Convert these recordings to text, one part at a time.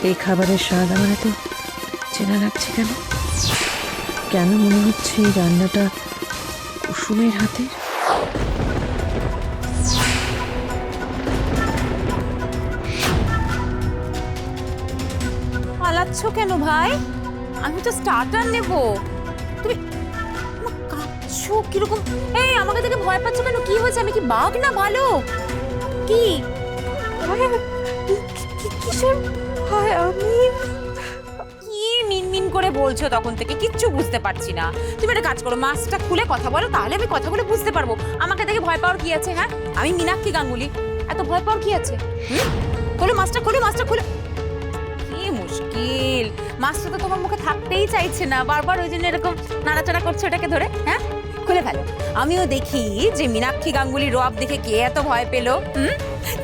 এই খাবারের স্বাদ আমার এত চেনা লাগছে কেন? কেন মনে হচ্ছে এই রান্নাটা কুসুমের হাতের? পালাচ্ছ কেন ভাই? আমি তো স্টার্টার নেব। তুমি কাঁদছো কিরকম? এই আমাকে দেখে ভয় পাচ্ছ কেন? কি হয়েছে? আমি কি বাঘ না ভালো? কি কিসের ভয়? আমি কি মিনমিন করে বলছো তখন থেকে? কিচ্ছু বুঝতে পারছি না। তুমি একটা কাজ করো, মাস্কটা খুলে কথা বলো, তাহলে আমি কথাগুলো বুঝতে পারবো। আমাকে দেখে ভয় পাওয়ার কি আছে? হ্যাঁ, আমি মীনাক্ষী গাঙ্গুলি, এত ভয় পাওয়ার কি আছে? খোলো মাস্কটা, খোলো মাস্কটা, খোলো। কি মুশকিল, মাছটা তো তোমার মুখে থাকতেই চাইছে না, বারবার ওই জন্য এরকম নাড়াচাড়া করছে ওটাকে ধরে। হ্যাঁ, খুলে ফেলো। আমিও দেখি যে মীনাক্ষী গাঙ্গুলির রব দেখে কে এত ভয় পেলো।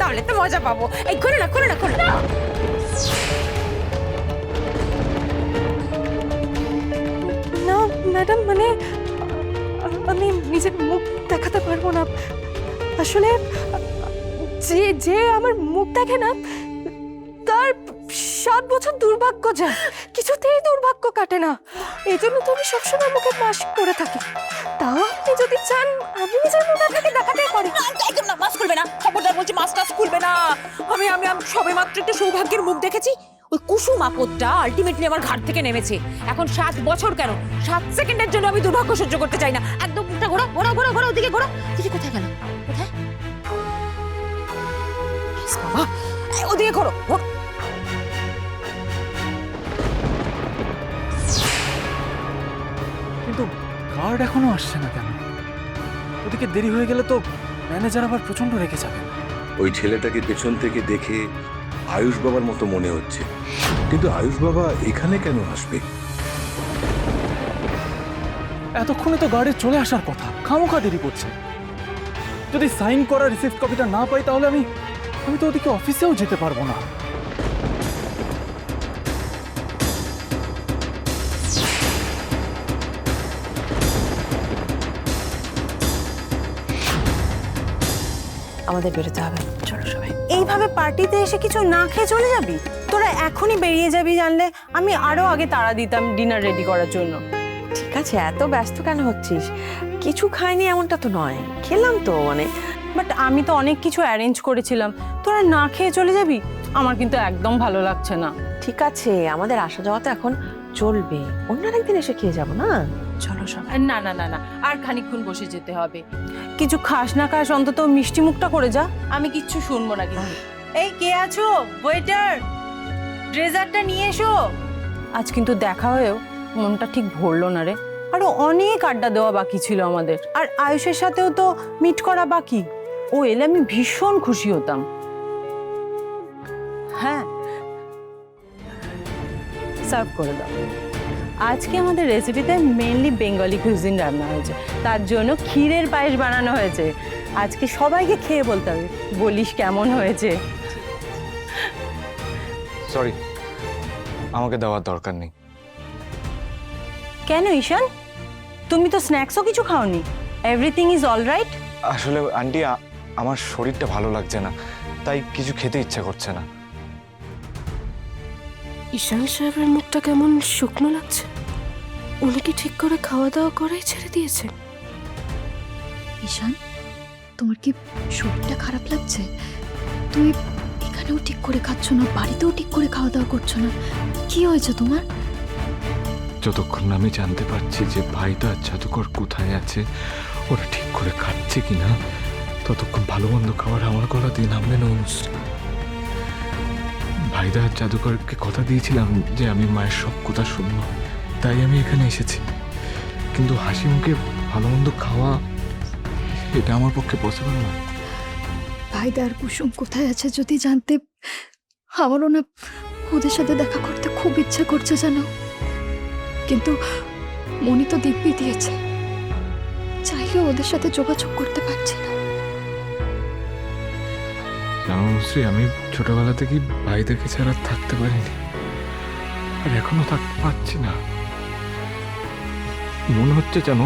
তাহলে তো মজা পাবো। এই খোলো না, খোলো না, খোলো না। না ম্যাডাম, মানে আমি নিজের মুখ দেখাতে পারবো না। আসলে যে যে আমার মুখ দেখে না, তার 7 বছর দুর্ভাগ্য যায়, কিছুতেই দুর্ভাগ্য কাটে না। এই জন্য তো আমি সবসময় মুখে মাস্ক পরে থাকি। তাও আপনি যদি চান আমি নিজের মুখ আপনাকে দেখাতে পারি। একদম না, মাছ খুলবে না, খবরদার বলছি, মাছ টাছ খুলবে না। আমি আমি আমি সবে মাত্র একটা সৌভাগ্যের মুখ দেখেছি। ওই কুসুম আপদটা আলটিমেটলি আমার ঘাট থেকে নেমেছে। এখন 7 বছর কেন, 7 সেকেন্ডের জন্য আমি দুর্ভাগ্য সহ্য করতে চাই না। একদম মুখটা ঘোরা ঘোরা ঘোরা ঘোরা, ওদিকে ঘোরা। দিদি কোথায় গেল? কোথায়? বাবা, ওদিকে ঘোরো ঘোরো। কিন্তু গার্ড এখনো আসছে না কেন? ওদিকে দেরি হয়ে গেলে তো ম্যানেজার আবার প্রচন্ড রেগে যাবে। ওই ছেলেটাকে পেছন থেকে দেখে আয়ুষ বাবার মতো মনে হচ্ছে, কিন্তু আয়ুষ বাবা এখানে কেন আসবে? এতক্ষণে তো গার্ডের চলে আসার কথা, খামোখা দেরি করছে। যদি সাইন করা রিসিপ্ট কপিটা না পাই তাহলে আমি তো ওদিকে অফিসেও যেতে পারবো না। আমাদের বেরোতে হবে, চলো সবাই। এইভাবে পার্টিতে এসে কিছু না খেয়ে চলে যাবি? তোরা এখনই বেরিয়ে যাবি জানলে আমি আরো আগে তাড়া দিতাম ডিনার রেডি করার জন্য। ঠিক আছে, এত ব্যস্ত কেন হচ্ছিস? কিছু খাইনি এমনটা তো নয়, খেলাম তো, মানে বাট আমি তো অনেক কিছু অ্যারেঞ্জ করেছিলাম, তোরা না খেয়ে চলে যাবি? আমার কিন্তু একদম ভালো লাগছে না। ঠিক আছে, আমাদের আসা যাওয়া তো এখন চলবে, অন্য একদিন এসে খেয়ে যাবো না? চলো সবাই। না না না না, আর খানিকক্ষণ বসে যেতে হবে। কিছু খাস না খাস অন্তত মিষ্টি মুখটা করে যা, আমি কিচ্ছু শুনবো না কিন্তু। এই কে আছো? ওয়েটার, ড্রেজারটা নিয়ে এসো। আজ কিন্তু দেখা হয়েও মনটা ঠিক ভরলো না রে। আরো অনেক আড্ডা দেওয়া বাকি ছিল আমাদের, আর আয়ুষের সাথেও তো মিট করা বাকি। ও এলে আমি ভীষণ খুশি হতাম। হ্যাঁ, সার্ভ করে দাও। আজকে আমাদের রেসিপিতে মেইনলি বেঙ্গলি কুইজিন রান্না হয়েছে, তার জন্য ক্ষীরের পায়েস বানানো হয়েছে। আজকে সবাইকে খেয়ে বলতে হবে, বলিস কেমন হয়েছে। সরি, আমাকে দেওয়ার দরকার নেই। কেন ঈশান, তুমি তো স্ন্যাক্সও কিছু খাওনি? Everything is all right? আসলে আন্টি, আমার শরীরটা ভালো লাগছে না, তাই কিছু খেতে ইচ্ছা করছে না। ঈশান সাহেবের মুখটা কেমন শুকনো লাগছে। উনি কি ঠিক করে খাওয়া দাওয়া করেই ছেড়ে দিয়েছেন? ঈশান, তোমার কি শরীরটা খারাপ লাগছে? তুমি এখানেও ঠিক করে খাচ্ছ না, বাড়িতেও ঠিক করে খাওয়া দাওয়া করছো না, কি হয়েছে তোমার? যতক্ষণ না আমি জানতে পারছি যে ভাইদা জাদুকর কোথায় আছে, ওরা ঠিক করে খাচ্ছে কিনা, ততক্ষণ ভালো মন্দ খাবার আমার গলা দিয়ে নামবে না অনুশ্রী। ভাইদা জাদুকরকে কথা দিয়েছিলাম যে আমি মায়ের সব কথা শুনবো, তাই আমি এখানে এসেছি। কিন্তু হাসি মুখে ভালো মন্দ খাওয়া, এটা আমার পক্ষে পসিবল না। ভাইদা আর কুসুম কোথায় আছে যদি জানতে, আমারও না ওদের সাথে দেখা করতে খুব ইচ্ছা করছে জানো, কিন্তু মনি তো দিব্যি দিয়েছে, চাইলেও ওদের সাথে যোগাযোগ করতে পারছি না। জানো অনুশ্রী, আমি ছোটবেলা থেকেই ভাইদাকে ছাড়া থাকতে পারিনি, আর এখনো থাকতে পারছি না। মনে হচ্ছে যেন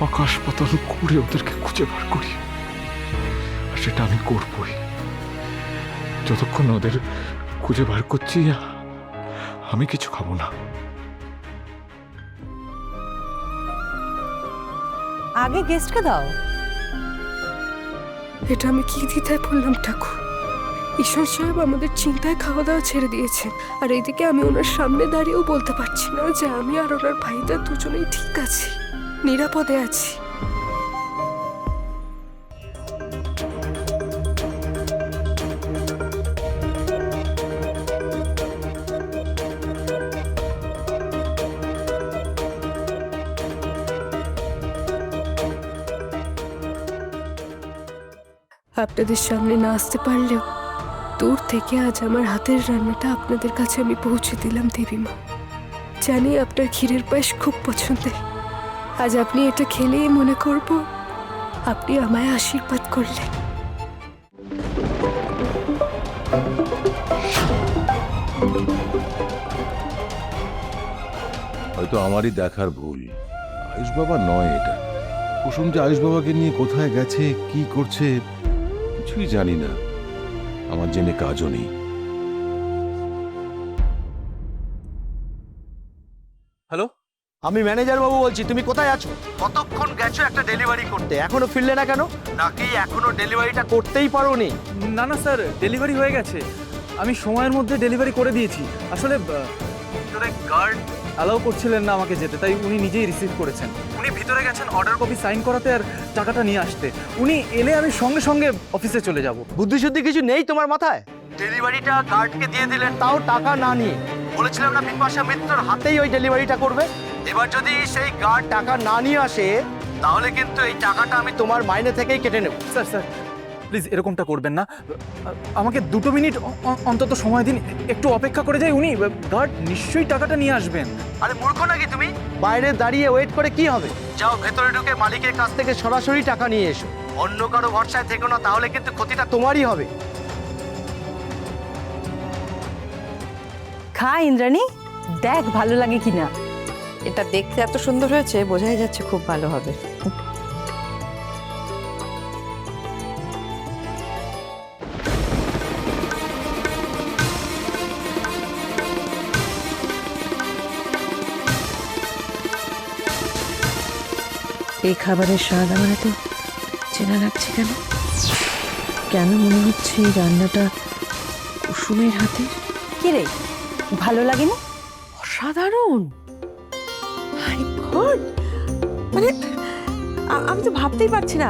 আকাশ পাতাল ঘুরে ওদেরকে খুঁজে বার করি, আর সেটা আমি করবই। যতক্ষণ ওদের খুঁজে বার করছি আমি কিছু খাবো না। আগে গেস্টকে দাও। এটা আমি কি দ্বিধায় পড়লাম ঠাকুর। ঈশ্বর সাহেব আমাদের চিন্তায় খাওয়া দাওয়া ছেড়ে দিয়েছেন, আর এইদিকে আমি ওনার সামনে দাঁড়িয়েও বলতে পারছি না যে আমি আর ওনার ভাইদা দুজনেই ঠিক আছি, নিরাপদে আছি। আপনাদের সামনে না আসতে পারলেও দূর থেকে আজ আমার হাতের রান্নাটা আপনাদের কাছে আমি পৌঁছে দিলাম দেবীমা। জানি আপনার ক্ষীরের পায়েস খুব পছন্দের। আজ আপনি এটা খেলেই মনে করব আপনি আমায় আশীর্বাদ করলেন। হয়তো আমারই দেখার ভুল। আয়ুষ বাবা নয় এটা। কুসুম যে আয়ুষ বাবাকে নিয়ে কোথায় গেছে, কি করছে কিছুই জানি না। আমার জেনে কাজও নেই। হ্যালো, আমি ম্যানেজার বাবু বলছি, তুমি কোথায় আছো? কতক্ষণ গেছো একটা ডেলিভারি করতে, এখনো ফিরলে না কেন? নাকি এখনো ডেলিভারিটা করতেই পারোনি? না না স্যার, ডেলিভারি হয়ে গেছে। আমি সময়ের মধ্যে ডেলিভারি করে দিয়েছি। আসলে ভিতরে গার্ড অ্যালাউ করছিলেন না আমাকে যেতে, তাই উনি নিজেই রিসিভ করেছেন। উনি ভিতরে গেছেন অর্ডার কপি সাইন করাতে আর টাকাটা নিয়ে আসতে। উনি এলে আমি সঙ্গে সঙ্গে অফিসে চলে যাব। বুদ্ধি শুদ্ধি কিছু নেই তোমার মাথায়? ডেলিভারিটা গার্ডকে দিয়ে দিলেন, তাও টাকা না নিয়ে। বলেছিলাম না বিপাশা মিত্রর হাতেই ওই ডেলিভারিটা করবে। এবার যদি সেই গার্ড টাকা না নিয়ে আসে, তাহলে কিন্তু এই টাকাটা আমি তোমার মাইনে থেকেই কেটে নেব। স্যার স্যার প্লিজ এরকমটা করবেন না। আমাকে 2 মিনিট অন্তত সময় দিন, একটু অপেক্ষা করে যাই। উনি গার্ড নিশ্চয়ই টাকাটা নিয়ে আসবেন। আরে মূর্খ নাকি তুমি? বাইরে দাঁড়িয়ে ওয়েট করে কি হবে? যাও ভেতরে ঢুকে মালিকের কাছ থেকে সরাসরি টাকা নিয়ে এসো। অন্য কারো ভরসায় থেকো না, তাহলে কিন্তু ক্ষতিটা তোমারই হবে। খা ইন্দ্রাণী, দেখ ভালো লাগে কিনা। এটা দেখতে এত সুন্দর হয়েছে, বোঝাই যাচ্ছে খুব ভালো হবে। এই খাবারের স্বাদ আমার এত চেনা লাগছে কেন? কেন মনে হচ্ছে এই রান্নাটা কুসুমের হাতে? কি রে, ভালো লাগেনি? অসাধারণ। হাই গড, মানে আমি তো ভাবতেই পারছি না।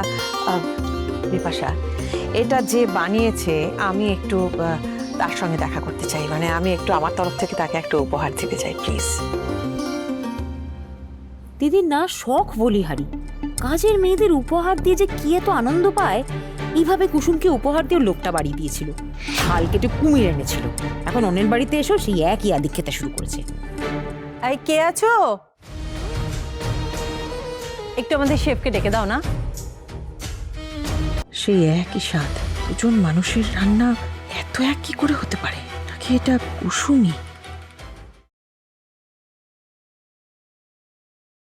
বিপাশা, এটা যে বানিয়েছে আমি একটু তার সঙ্গে দেখা করতে চাই। মানে আমি একটু আমার তরফ থেকে তাকে একটা উপহার দিতে চাই, প্লিজ। দিদির না শখ বলিহারি, কাজের মেয়েদের উপহার দিয়ে যে কি এত আনন্দ পায়। এইভাবে কুসুমকে উপহার দিয়ে লোকটা বাড়িয়ে দিয়েছিল, হাল কেটে কুমির এনেছিল। এখন অন্যের বাড়িতে এসেও সেই একই আদিক খেতে শুরু করেছে। এই কে আছো? একটু আমাদের শেফকে ডেকে দাও না। সেই একই স্বাদ, দুজন মানুষের রান্না এত এক কি করে হতে পারে? নাকি এটা কুসুমই?